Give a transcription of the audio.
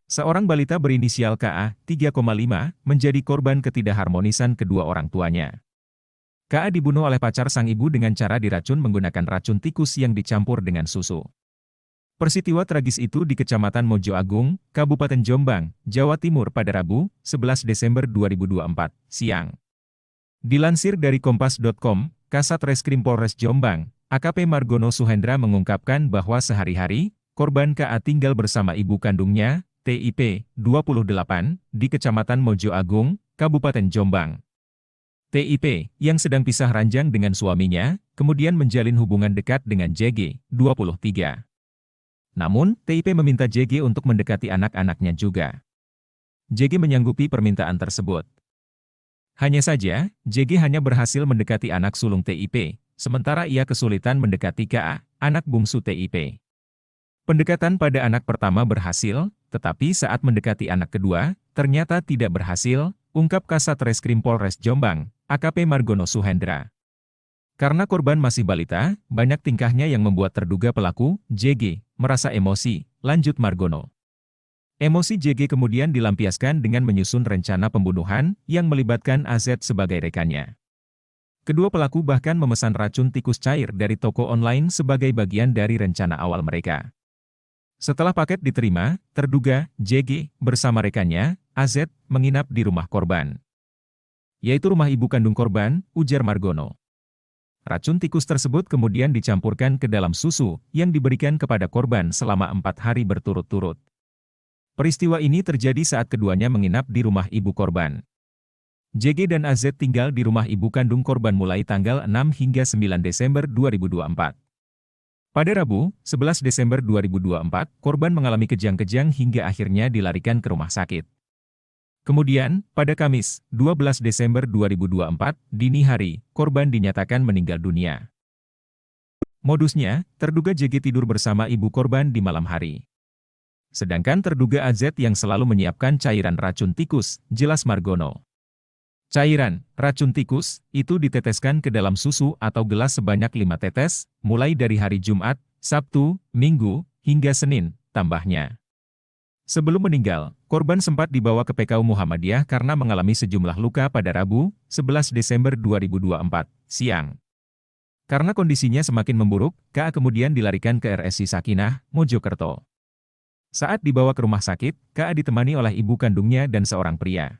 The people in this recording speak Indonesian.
Seorang balita berinisial KA, 3,5, menjadi korban ketidakharmonisan kedua orang tuanya. KA dibunuh oleh pacar sang ibu dengan cara diracun menggunakan racun tikus yang dicampur dengan susu. Peristiwa tragis itu di Kecamatan Mojo Agung, Kabupaten Jombang, Jawa Timur pada Rabu, 11 Desember 2024, siang. Dilansir dari Kompas.com, Kasat Reskrim Polres Jombang, AKP Margono Suhendra mengungkapkan bahwa sehari-hari, korban KA tinggal bersama ibu kandungnya, TIP, 28, di Kecamatan Mojo Agung, Kabupaten Jombang. TIP, yang sedang pisah ranjang dengan suaminya, kemudian menjalin hubungan dekat dengan JG, 23. Namun, TIP meminta JG untuk mendekati anak-anaknya juga. JG menyanggupi permintaan tersebut. Hanya saja, JG hanya berhasil mendekati anak sulung TIP, sementara ia kesulitan mendekati KA, anak bungsu TIP. Pendekatan pada anak pertama berhasil, tetapi saat mendekati anak kedua, ternyata tidak berhasil, ungkap Kasat Reskrim Polres Jombang, AKP Margono Suhendra. Karena korban masih balita, banyak tingkahnya yang membuat terduga pelaku, JG, merasa emosi, lanjut Margono. Emosi JG kemudian dilampiaskan dengan menyusun rencana pembunuhan yang melibatkan AZ sebagai rekannya. Kedua pelaku bahkan memesan racun tikus cair dari toko online sebagai bagian dari rencana awal mereka. Setelah paket diterima, terduga JG bersama rekannya, AZ, menginap di rumah korban. Yaitu rumah ibu kandung korban, ujar Margono. Racun tikus tersebut kemudian dicampurkan ke dalam susu yang diberikan kepada korban selama 4 hari berturut-turut. Peristiwa ini terjadi saat keduanya menginap di rumah ibu korban. JG dan AZ tinggal di rumah ibu kandung korban mulai tanggal 6 hingga 9 Desember 2024. Pada Rabu, 11 Desember 2024, korban mengalami kejang-kejang hingga akhirnya dilarikan ke rumah sakit. Kemudian, pada Kamis, 12 Desember 2024, dini hari, korban dinyatakan meninggal dunia. Modusnya, terduga JG tidur bersama ibu korban di malam hari. Sedangkan terduga AZ yang selalu menyiapkan cairan racun tikus, jelas Margono. Cairan racun tikus itu diteteskan ke dalam susu atau gelas sebanyak 5 tetes, mulai dari hari Jumat, Sabtu, Minggu, hingga Senin, tambahnya. Sebelum meninggal, korban sempat dibawa ke PKU Muhammadiyah karena mengalami sejumlah luka pada Rabu, 11 Desember 2024, siang. Karena kondisinya semakin memburuk, KA kemudian dilarikan ke RSI Sakinah, Mojokerto. Saat dibawa ke rumah sakit, KA ditemani oleh ibu kandungnya dan seorang pria.